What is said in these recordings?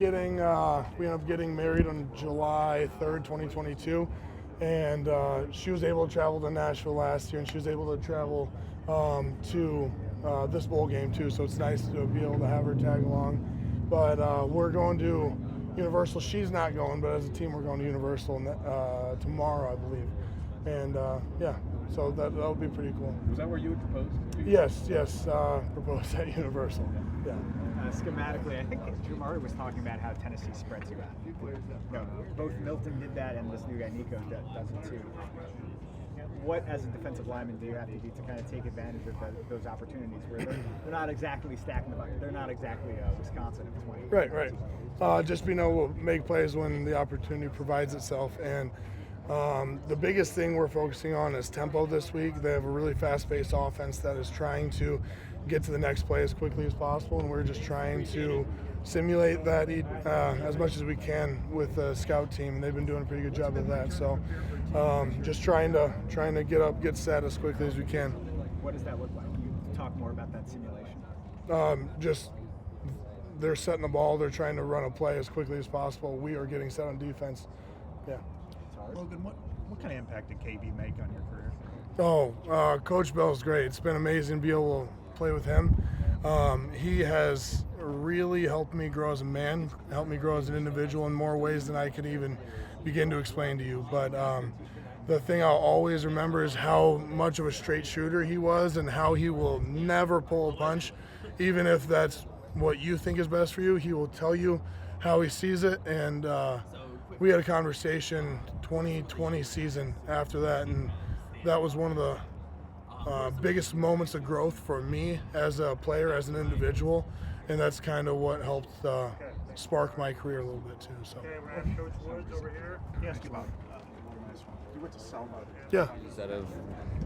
We ended up getting married on July 3rd, 2022, and she was able to travel to Nashville last year, and she was able to travel to this bowl game too. So it's nice to be able to have her tag along. But we're going to Universal. She's not going, but as a team, we're going to Universal tomorrow, I believe. And yeah, so that'll be pretty cool. Was that where you had proposed? Yes, proposed at Universal. Yeah. Schematically, I think Jamari was talking about how Tennessee spreads you out. No, both Milton did that, and this new guy Nico does it too. What, as a defensive lineman, do you have to do to kind of take advantage of those opportunities where they're not exactly stacking the bucket? They're not exactly Wisconsin in 20. Right. Just being able to make plays when the opportunity provides itself. And the biggest thing we're focusing on is tempo this week. They have a really fast-paced offense that is trying to get to the next play as quickly as possible, and we're just trying to simulate that as much as we can with the scout team, and they've been doing a pretty good job of that. So just trying to get set as quickly as we can. What does that look like? Can you talk more about that simulation? Just they're setting the ball, they're trying to run a play as quickly as possible. We are getting set on defense. Yeah. Logan, what kind of impact did KB make on your career? Coach Bell's great. It's been amazing to be able to play with him. He has really helped me grow as a man, helped me grow as an individual in more ways than I could even begin to explain to you. But the thing I'll always remember is how much of a straight shooter he was and how he will never pull a punch, even if that's what you think is best for you. He will tell you how he sees it. And we had a conversation 2020 season after that, and that was one of the biggest moments of growth for me as a player, as an individual, and that's kind of what helped spark my career a little bit too. So. Okay, we have Coach Woods over here. Yes, about. You went to Selma. Yeah. That have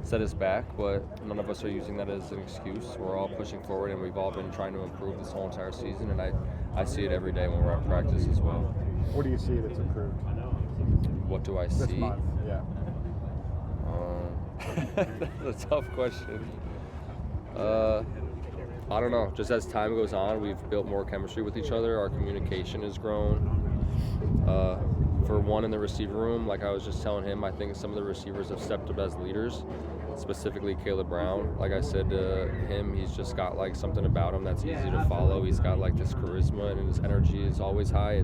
set us back, but none of us are using that as an excuse. We're all pushing forward, and we've all been trying to improve this whole entire season, and I see it every day when we're at practice as well. What do you see that's improved? What do I This see? month, yeah. That's a tough question. I don't know. Just as time goes on, we've built more chemistry with each other. Our communication has grown. For one, in the receiver room, like I was just telling him, I think some of the receivers have stepped up as leaders, specifically Caleb Brown. Like I said to him, he's just got like something about him that's easy to follow. He's got like this charisma, and his energy is always high.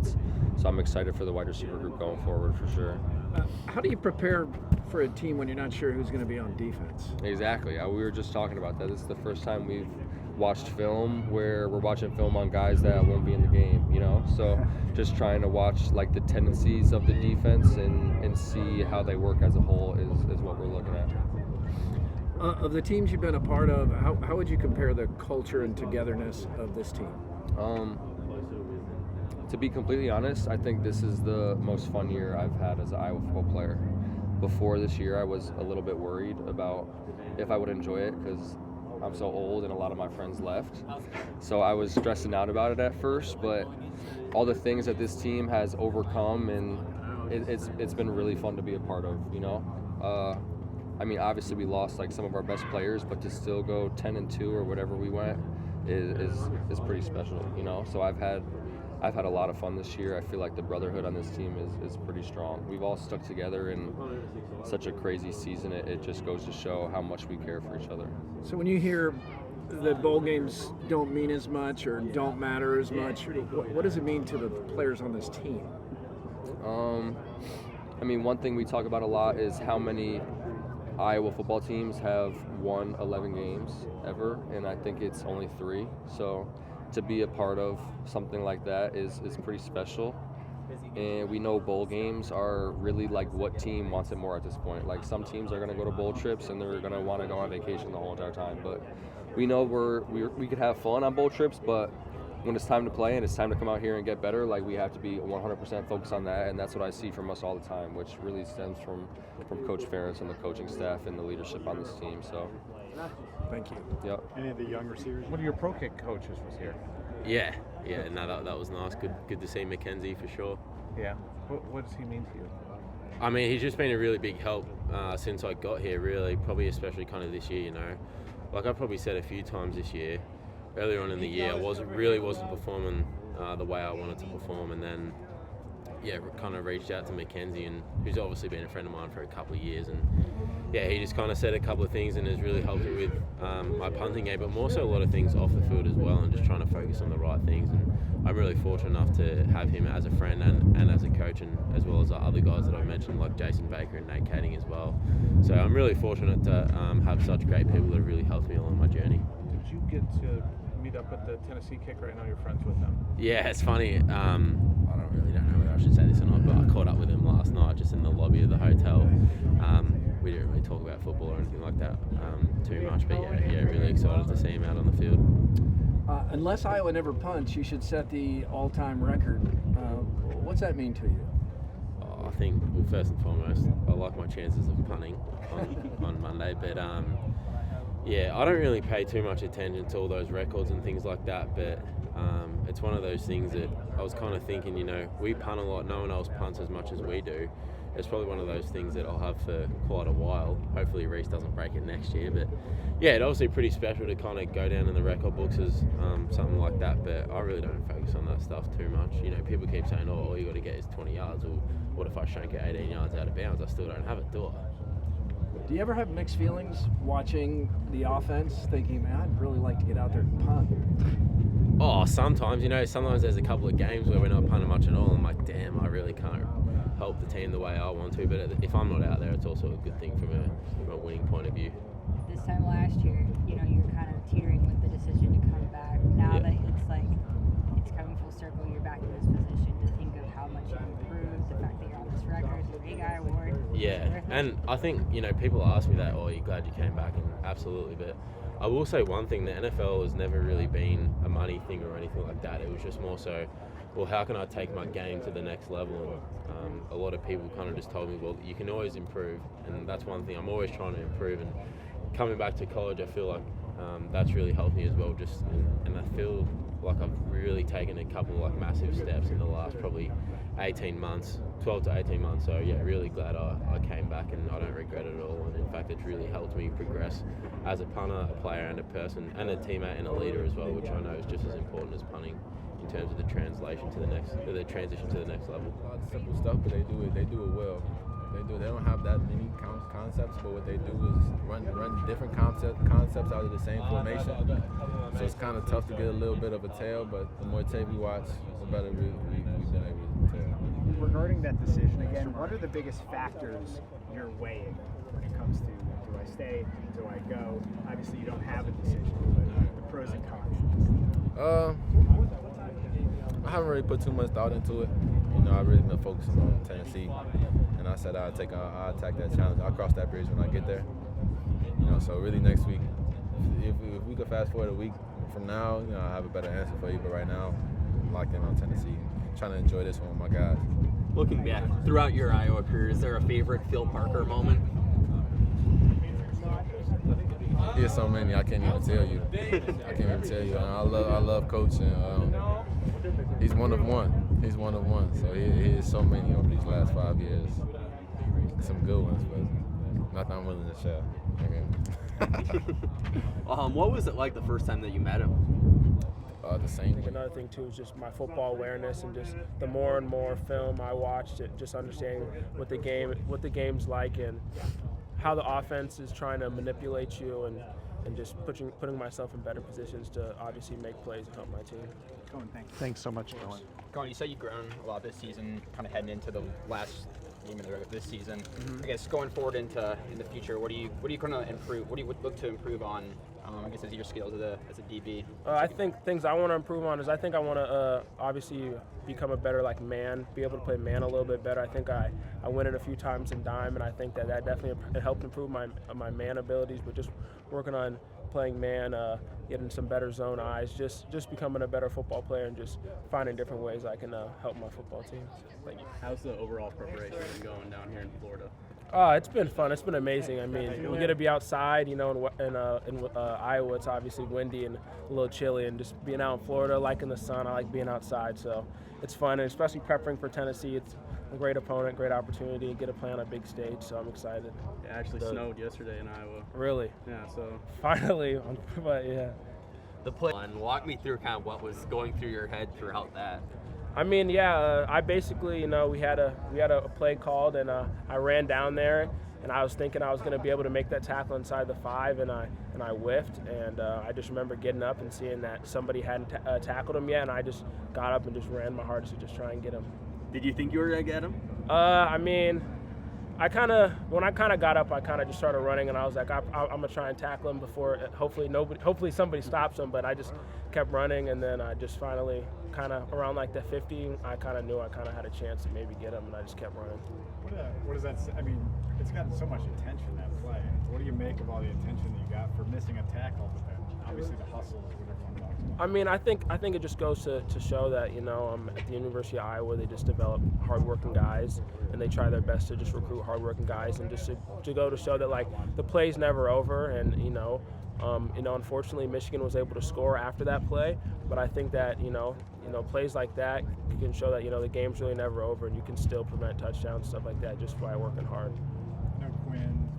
So I'm excited for the wide receiver group going forward for sure. How do you prepare for a team when you're not sure who's going to be on defense? Exactly. We were just talking about that. This is the first time we've watched film where we're watching film on guys that won't be in the game, you know? So just trying to watch like the tendencies of the defense and see how they work as a whole is what we're looking at. Of the teams you've been a part of, how would you compare the culture and togetherness of this team? To be completely honest, I think this is the most fun year I've had as an Iowa football player. Before this year, I was a little bit worried about if I would enjoy it because I'm so old and a lot of my friends left. So I was stressing out about it at first, but all the things that this team has overcome, and it's been really fun to be a part of, you know? I mean, obviously we lost like some of our best players, but to still go 10-2 or whatever we went is pretty special, you know? So I've had a lot of fun this year. I feel like the brotherhood on this team is pretty strong. We've all stuck together in such a crazy season. It just goes to show how much we care for each other. So when you hear that bowl games don't mean as much or don't matter as much, what does it mean to the players on this team? I mean, one thing we talk about a lot is how many Iowa football teams have won 11 games ever, and I think it's only 3. So to be a part of something like that is pretty special. And we know bowl games are really like what team wants it more at this point. Like some teams are going to go to bowl trips and they're going to want to go on vacation the whole entire time. But we know we could have fun on bowl trips, but when it's time to play and it's time to come out here and get better, like we have to be 100% focused on that. And that's what I see from us all the time, which really stems from Coach Ferentz and the coaching staff and the leadership on this team. So thank you. Yep. Any of the young receivers? One of your pro kick coaches was here. Yeah, no, that was nice. Good to see Mackenzie for sure. Yeah. What does he mean to you? I mean, he's just been a really big help since I got here, really, probably especially kind of this year, you know. Like I probably said a few times this year, earlier on in the year, I wasn't performing the way I wanted to perform, and then kind of reached out to Mackenzie, and who's obviously been a friend of mine for a couple of years, and he just kind of said a couple of things and has really helped me with my punting game, but more so a lot of things off the field as well, and just trying to focus on the right things. And I'm really fortunate enough to have him as a friend and as a coach, and as well as the other guys that I've mentioned, like Jason Baker and Nate Kading as well. So I'm really fortunate to have such great people that have really helped me along my journey. Did you get to meet up with the Tennessee kicker? I know you're friends with them. Yeah, it's funny. I don't know whether I should say this or not, but I caught up with him last night just in the lobby of the hotel. We didn't really talk about football or anything like that too much, but really excited to see him out on the field. Unless Iowa never punts, you should set the all-time record. What's that mean to you? I think, well, first and foremost, I like my chances of punting on Monday, but I don't really pay too much attention to all those records and things like that, but it's one of those things that I was kind of thinking, we punt a lot, no one else punts as much as we do. It's probably one of those things that I'll have for quite a while. Hopefully Reese doesn't break it next year, but it's obviously pretty special to kind of go down in the record books as something like that, but I really don't focus on that stuff too much. People keep saying, all you got to get is 20 yards, or what if I shank it 18 yards out of bounds? I still don't have it, do I? Do you ever have mixed feelings watching the offense, thinking, man, I'd really like to get out there and punt? Oh, sometimes, sometimes there's a couple of games where we're not punting much at all. I'm like, damn, I really can't help the team the way I want to. But if I'm not out there, it's also a good thing from a winning point of view. This time last year, you're kind of teetering with the decision to come back. Now that it's like it's coming full circle, you're back in this position to think of how much you've improved, the fact that you're on this record, the Ray Guy Award. Yeah, and I think, people ask me that, you're glad you came back, and absolutely, but I will say one thing, the NFL has never really been a money thing or anything like that. It was just more so, how can I take my game to the next level? And a lot of people kind of just told me, you can always improve, and that's one thing. I'm always trying to improve, and coming back to college, I feel like that's really helped me as well. And I feel like I've really taken a couple of massive steps in the last probably 18 months, 12 to 18 months. So really glad I came back, and I don't regret it at all. And in fact, it's really helped me progress as a punter, a player, and a person, and a teammate and a leader as well, which I know is just as important as punting in terms of the transition to the next level. A lot of simple stuff, but they do it well. They don't have that many concepts, but what they do is run different concepts out of the same formation. So it's kind of tough to get a little bit of a tail, but the more tape we watch, the better we've been able to tell. Regarding that decision again, what are the biggest factors you're weighing when it comes to, do I stay, do I go? Obviously you don't have a decision, but the pros and cons. I haven't really put too much thought into it. I've really been focusing on Tennessee, and I said I'll attack that challenge. I'll cross that bridge when I get there. So really next week, if we could fast forward a week from now, I'll have a better answer for you. But right now, I'm locked in on Tennessee, trying to enjoy this one with my guys. Looking back throughout your Iowa career, is there a favorite Phil Parker moment? There's so many I can't even tell you. And I love Coach, and he's one of one. So he is so many over these last 5 years. Some good ones, but nothing I'm willing to share. What was it like the first time that you met him? The same. I think another thing too is just my football awareness, and just the more and more film I watched, it just understanding what the game's like, and how the offense is trying to manipulate you, and just putting myself in better positions to obviously make plays and help my team. Cohen, thanks. Thanks so much, Cohen. Cohen, you said you've grown a lot this season, kind of heading into the last game of this season. I guess going forward in the future, what do you going to improve? What do you look to improve on? I guess as your skills as a DB. I think things I want to improve on is I think I want to obviously become a better man, be able to play man a little bit better. I think I went it a few times in dime, and I think that definitely helped improve my man abilities. But just working on playing man, getting some better zone eyes, just becoming a better football player, and just finding different ways I can help my football team. Thank you. How's the overall preparation been going down here in Florida? It's been fun. It's been amazing. I mean, we get to be outside, in Iowa it's obviously windy and a little chilly, and just being out in Florida, liking the sun, I like being outside. So it's fun, and especially prepping for Tennessee. It's a great opponent, great opportunity to get to play on a big stage, so I'm excited. It actually snowed yesterday in Iowa. Really? Yeah, so. Finally, but yeah. the play. And walk me through kind of what was going through your head throughout that. I mean, yeah, I basically, we had a play called, and I ran down there, and I was thinking I was going to be able to make that tackle inside the 5, and I whiffed, and I just remember getting up and seeing that somebody hadn't tackled him yet, and I just got up and just ran my hardest to just try and get him. Did you think you were going to get him? I mean, when I got up, I kind of just started running, and I was like, I'm gonna try and tackle him before, hopefully somebody stops him. But I just kept running, and then I just finally, kind of around like the 50, I kind of knew I kind of had a chance to maybe get him, and I just kept running. What does that say? I mean, it's gotten so much attention, that play. What do you make of all the attention that you got for missing a tackle, but then obviously the hustle is what everyone talks about? I mean, I think it just goes to show that, at the University of Iowa, they just develop hardworking guys, and they try their best to just recruit hardworking guys, and just to go to show that, like, the play's never over, and unfortunately Michigan was able to score after that play, but I think that plays like that can show that the game's really never over, and you can still prevent touchdowns, stuff like that, just by working hard. I know Quinn